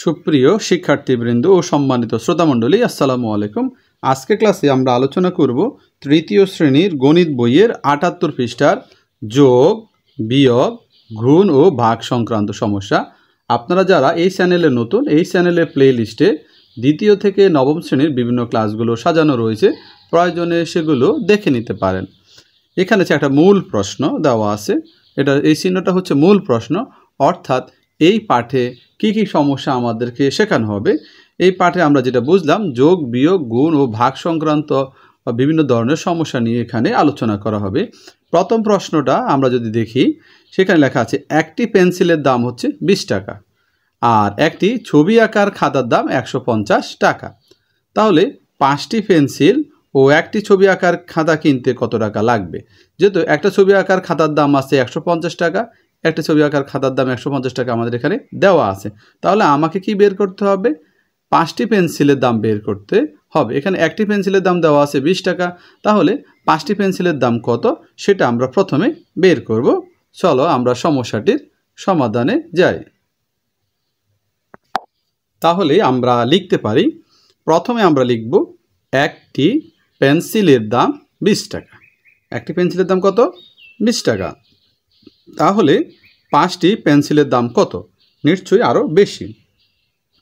সুপ্রিয় শিক্ষার্থীবৃন্দ ও সম্মানিত শ্রোতামণ্ডলী, আসসালামু আলাইকুম। আজকে ক্লাসে আমরা আলোচনা করব তৃতীয় শ্রেণীর গণিত বইয়ের ৭৮ পৃষ্ঠার যোগ, বিয়োগ, গুণ ও ভাগ সংক্রান্ত সমস্যা। আপনারা যারা এই চ্যানেলে নতুন, এই চ্যানেলের প্লে লিস্টে দ্বিতীয় থেকে নবম শ্রেণীর বিভিন্ন ক্লাসগুলো সাজানো রয়েছে, প্রয়োজনে সেগুলো দেখে নিতে পারেন। এখানে একটা মূল প্রশ্ন দেওয়া আছে, এই চিহ্নটা হচ্ছে মূল প্রশ্ন, অর্থাৎ এই পাঠে কি কি সমস্যা আমাদেরকে শেখানো হবে। এই পাঠে আমরা যেটা বুঝলাম, যোগ, বিয়োগ, গুণ ও ভাগ সংক্রান্ত বিভিন্ন ধরনের সমস্যা নিয়ে এখানে আলোচনা করা হবে। প্রথম প্রশ্নটা আমরা যদি দেখি, সেখানে লেখা আছে একটি পেন্সিলের দাম হচ্ছে 20 টাকা আর একটি ছবি আঁকার খাতার দাম 150 টাকা। তাহলে 5টি পেন্সিল ও একটি ছবি আঁকার খাতা কিনতে কত টাকা লাগবে? যেহেতু একটা ছবি আঁকার খাতার দাম আছে 150 টাকা, একটা ছবি আঁকার খাতার দাম 150 টাকা আমাদের এখানে দেওয়া আছে, তাহলে আমাকে কি বের করতে হবে? 5টি পেন্সিলের দাম বের করতে হবে। এখানে একটি পেন্সিলের দাম দেওয়া আছে 20 টাকা, তাহলে 5টি পেন্সিলের দাম কত সেটা আমরা প্রথমে বের করব। চলো আমরা সমস্যাটির সমাধানে যাই। তাহলে আমরা লিখতে পারি, প্রথমে আমরা লিখব একটি পেন্সিলের দাম 20 টাকা। একটি পেন্সিলের দাম কত? 20 টাকা। তাহলে 5টি পেন্সিলের দাম কত? নিশ্চয়ই আরও বেশি।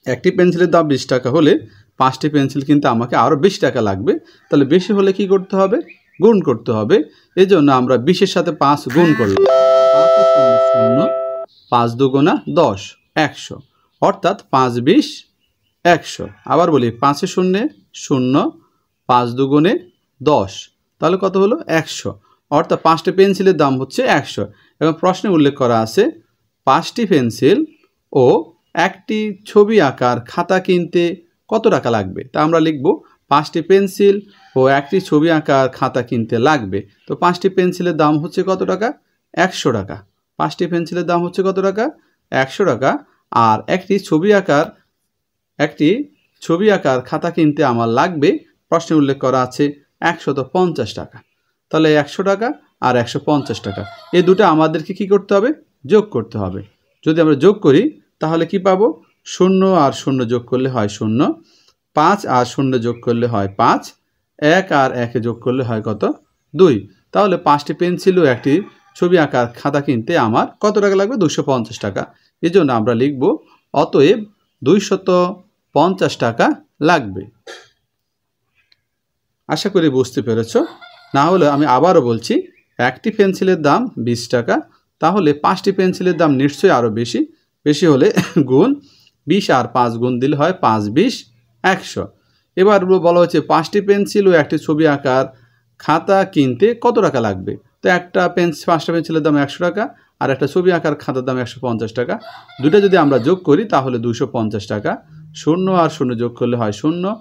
একটি পেন্সিলের দাম 20 টাকা হলে 5টি পেন্সিল কিনতে আমাকে আরও 20 টাকা লাগবে। তাহলে বেশি হলে কি করতে হবে? গুণ করতে হবে। এই জন্য আমরা 20-এর সাথে 5 গুণ করলাম। 5 দুগুণা 10, 100, অর্থাৎ 5 20 100। আবার বলি, 5 শূন্যে 0, 5 দুগুণে 10, তাহলে কত হলো? 100, অর্থাৎ 5টি পেন্সিলের দাম হচ্ছে 100। এবং প্রশ্নে উল্লেখ করা আছে 5টি পেন্সিল ও একটি ছবি আঁকার খাতা কিনতে কত টাকা লাগবে। তা আমরা লিখব 5টি পেন্সিল ও একটি ছবি আঁকার খাতা কিনতে লাগবে। তো 5টি পেন্সিলের দাম হচ্ছে কত টাকা? 100 টাকা। 5টি পেন্সিলের দাম হচ্ছে কত টাকা? 100 টাকা। আর একটি ছবি আঁকার খাতা কিনতে আমার লাগবে, প্রশ্নে উল্লেখ করা আছে 150 টাকা। তাহলে 100 টাকা আর 150 টাকা, এই দুটো আমাদেরকে কি করতে হবে? যোগ করতে হবে। যদি আমরা যোগ করি তাহলে কি পাবো? 0 আর 0 যোগ করলে হয় 0, 5 আর 0 যোগ করলে হয় 5, 1 আর 1 যোগ করলে হয় কত? 2। তাহলে 5টি পেন্সিল ও একটি ছবি আঁকার খাতা কিনতে আমার কত টাকা লাগবে? 250 টাকা। এই জন্য আমরা লিখব অতএব 250 টাকা লাগবে। আশা করি বুঝতে পেরেছ। না হলে আমি আবারও বলছি, একটি পেন্সিলের দাম 20 টাকা, তাহলে 5টি পেন্সিলের দাম নিশ্চয়ই আরও বেশি। বেশি হলে গুণ, 20 আর 5 গুণ দিলে হয় 5 20 100। এবার বলা হচ্ছে 5টি পেন্সিল ও একটি ছবি আঁকার খাতা কিনতে কত টাকা লাগবে। তো 5টা পেন্সিলের দাম 100 টাকা আর একটা ছবি আঁকার খাতার দাম 150 টাকা। দুটো যদি আমরা যোগ করি তাহলে 250 টাকা। 0 আর 0 যোগ করলে হয় 0,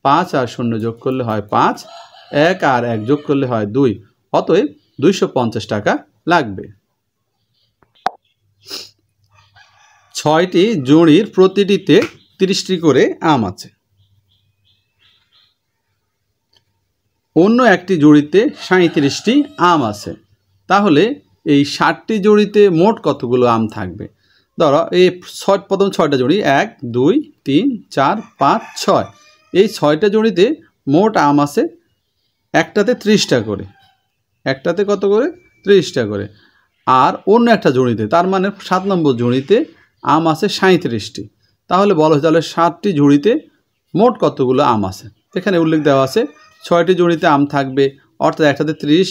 5 আর 0 যোগ করলে হয় 5, 1 আর 1 যোগ করলে হয় 2। অতএব 250 টাকা লাগবে। 6টি জুড়ির প্রতিটিতে 30টি করে আম আছে। অন্য একটি জুড়িতে 37টি আম আছে। তাহলে এই 60টি জুড়িতে মোট কতগুলো আম থাকবে? ধরো এই প্রথম 6টা জুড়ি, 1 2 3 4 5 6, এই 6টা জুড়িতে মোট আম আছে একটাতে 30টা করে। একটাতে কত করে? 30টা করে। আর অন্য একটা জুড়িতে, তার মানে 7 নম্বর জুড়িতে আম আছে 37টি। তাহলে বলো, তাহলে 7টি ঝুড়িতে মোট কতগুলো আম আছে? এখানে উল্লেখ দেওয়া আছে 6টি ঝুড়িতে আম থাকবে, অর্থাৎ একটাতে 30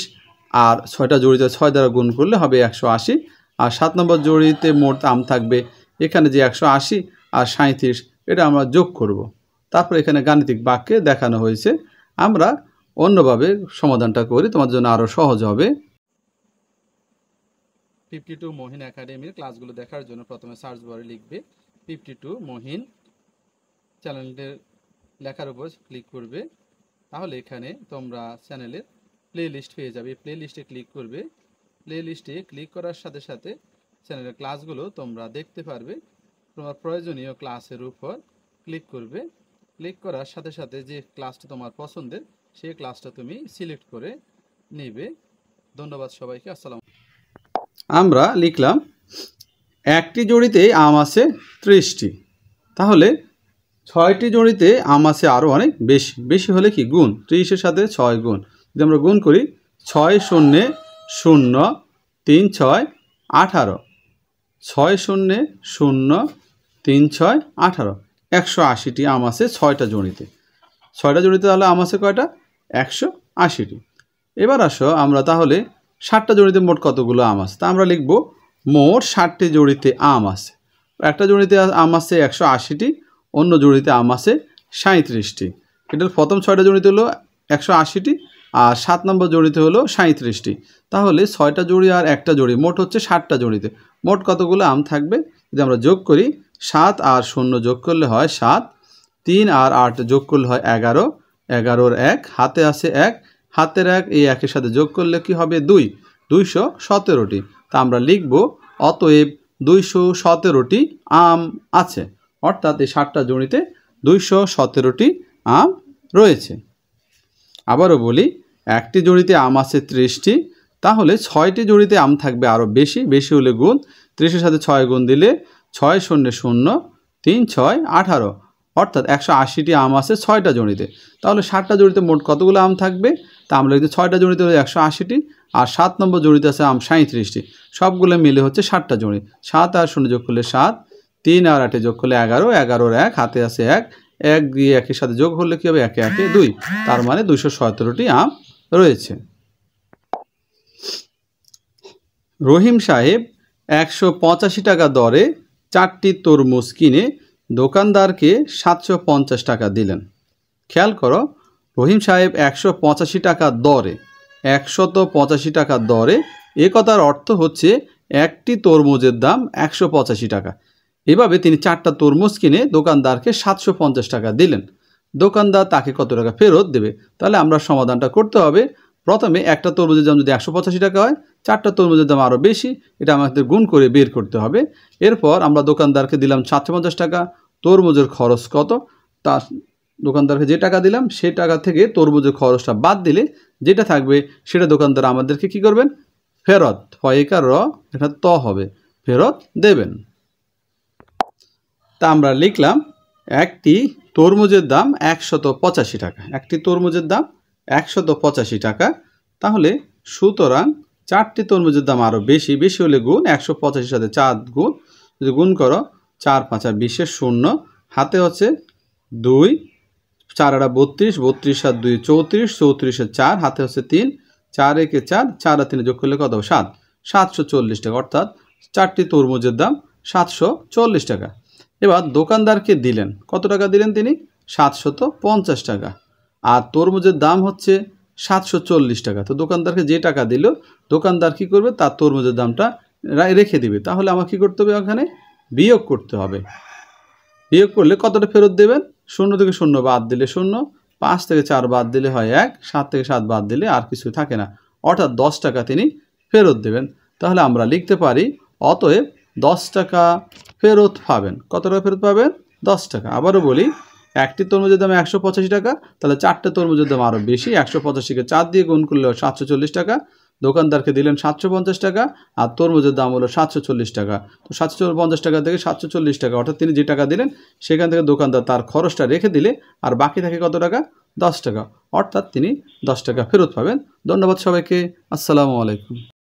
আর 6টা ঝুড়িতে 6 দ্বারা গুণ করলে হবে 180। আর 7 নম্বর ঝুড়িতে মোট আম থাকবে, এখানে যে 180 আর 37 এটা আমরা যোগ করব। তারপর এখানে গাণিতিক বাক্যে দেখানো হয়েছে। আমরা অন্যভাবে সমাধানটা করি, তোমার জন্য আরও সহজ হবে। 52 মহিন একাডেমির ক্লাসগুলো দেখার জন্য প্রথমে সার্চ বারে লিখবে 52 মহিন, চ্যানেলের লেখার উপর ক্লিক করবে। তাহলে এখানে তোমরা চ্যানেলের প্লে লিস্ট পেয়ে যাবে। প্লে লিস্টে ক্লিক করবে। প্লে লিস্টে ক্লিক করার সাথে সাথে চ্যানেলের ক্লাসগুলো তোমরা দেখতে পারবে। তোমার প্রয়োজনীয় ক্লাসের উপর ক্লিক করবে। ক্লিক করার সাথে সাথে যে ক্লাসটা তোমার পছন্দের সেই ক্লাসটা তুমি সিলেক্ট করে নেবে। ধন্যবাদ সবাইকে। আসসালাম। আমরা লিখলাম একটি জুড়িতে আম আছে 30টি, তাহলে 6টি জড়িতে আম আছে আরও অনেক বেশি। বেশি হলে কি গুণ, 30-এর সাথে 6 গুণ। যদি আমরা গুণ করি 6 0 0 3 6 18, 6 0 0 3 6 18, 180টি আম আছে 6টা জড়িতে। 6টা জড়িতে তাহলে আম আছে কয়টা? 180টি। এবার আসো আমরা তাহলে 60টা জড়িতে মোট কতগুলো আম আছে, তা আমরা লিখব মোট 60টি জড়িতে আম আছে। একটা জড়িতে আম আছে 180টি, অন্য জড়িতে আম আছে 37টি। এটার প্রথম 6টা জড়িতে হলো 180টি আর 7 নম্বর জড়িতে হলো 37টি। তাহলে 6টা জড়ি আর একটা জড়ি মোট হচ্ছে 60টা জড়িতে মোট কতগুলো আম থাকবে? যদি আমরা যোগ করি 7 আর 0 যোগ করলে হয় 7, 3 আর 8 যোগ করলে হয় 11, 11-র 1 হাতে আছে 1, হাতের 1 এই 1-এর সাথে যোগ করলে কি হবে 2, 217টি। তা আমরা লিখব অতএব 217টি আম আছে, অর্থাৎ এই 60টা জড়িতে 217টি আম রয়েছে। আবারও বলি, একটি জড়িতে আম আছে 30টি, তাহলে 6টি জড়িতে আম থাকবে আরও বেশি। বেশি হলে গুণ, 30-এর সাথে 6 গুণ দিলে 6 0 0 3 6 18, অর্থাৎ 180টি আম আছে 6টা জড়িতে। তাহলে 60টা জড়িতে মোট কতগুলো আম থাকবে? তা আমরা লিখতে 6টা জড়িতে হলো 180টি আর 7 নম্বর জড়িতে আছে আম 37টি। সবগুলো মিলে হচ্ছে 60টা জড়ি। 7 আর 0 যোগ করলে 7, 3 আর 8 যোগ করলে 11, 11-র 1 হাতে আছে 1, 1 দিয়ে 1-এর সাথে যোগ হলে কী হবে 1 1 2, তার মানে 217টি আম রয়েছে। রহিম সাহেব 185 টাকা দরে 4টি তরমুজ কিনে দোকানদারকে 750 টাকা দিলেন। খেয়াল করো, রহিম সাহেব 185 টাকা দরে, 185 টাকা দরে, এ কথার অর্থ হচ্ছে একটি তরমুজের দাম 185 টাকা। এভাবে তিনি 4টা তরমুজ কিনে দোকানদারকে 750 টাকা দিলেন। দোকানদার তাকে কত টাকা ফেরত দেবে? তাহলে আমরা সমাধানটা করতে হবে। প্রথমে একটা তরমুজের দাম যদি 185 টাকা হয়, 4টা তরমুজের দাম আরও বেশি, এটা আমাদের গুণ করে বের করতে হবে। এরপর আমরা দোকানদারকে দিলাম 750 টাকা, তরমুজের খরচ কত, তা দোকানদারকে যে টাকা দিলাম সেই টাকা থেকে তরমুজের খরচটা বাদ দিলে যেটা থাকবে সেটা দোকানদার আমাদেরকে কি করবেন? ফেরত, ফয়িকার র, এটা ত হবে, ফেরত দেবেন। তা আমরা লিখলাম একটি তরমুজের দাম 185 টাকা, একটি তরমুজের দাম 185 টাকা। তাহলে সুতরাং 4টি তরমুজের দাম আরও বেশি। বেশি হলে গুণ, 185-এর সাথে 4 গুণ, যদি গুণ করো 4 5 20-এর 0, হাতে হচ্ছে 2, 4 8 32, 32 7 2 34, 34-এর 4 হাতে হচ্ছে 3, 4 1 4, 4 আর 3 যোগ করলে কত? 7, 740 টাকা, অর্থাৎ 4টি তরমুজের দাম 740 টাকা। এবার দোকানদারকে দিলেন, কত টাকা দিলেন তিনি? 750 টাকা। আর তরমুজের দাম হচ্ছে 740 টাকা। তো দোকানদারকে যে টাকা দিল, দোকানদার কী করবে? তার তরমুজের দামটা রেখে দিবে। তাহলে আমাকে কী করতে হবে? ওখানে বিয়োগ করতে হবে। বিয়োগ করলে কতটা ফেরত দেবেন? 0 থেকে 0 বাদ দিলে 0, 5 থেকে 4 বাদ দিলে হয় 1, 7 থেকে 7 বাদ দিলে আর কিছু থাকে না, অর্থাৎ 10 টাকা তিনি ফেরত দেবেন। তাহলে আমরা লিখতে পারি অতএব 10 টাকা ফেরত পাবেন। কত টাকা ফেরত পাবেন? 10 টাকা। আবারও বলি, একটি তরমুজের দাম 185 টাকা, তাহলে 4টে তরমুজের দাম আরও বেশি, 185-কে 4 দিয়ে গুণ করলে 740 টাকা। দোকানদারকে দিলেন 750 টাকা আর তরমুজের দাম হলো 740 টাকা। তো 750 টাকা থেকে 740 টাকা, অর্থাৎ তিনি যে টাকা দিলেন সেখান থেকে দোকানদার তার খরচটা রেখে দিলে আর বাকি থাকে কত টাকা? 10 টাকা, অর্থাৎ তিনি 10 টাকা ফেরত পাবেন। ধন্যবাদ সবাইকে। আসসালামু আলাইকুম।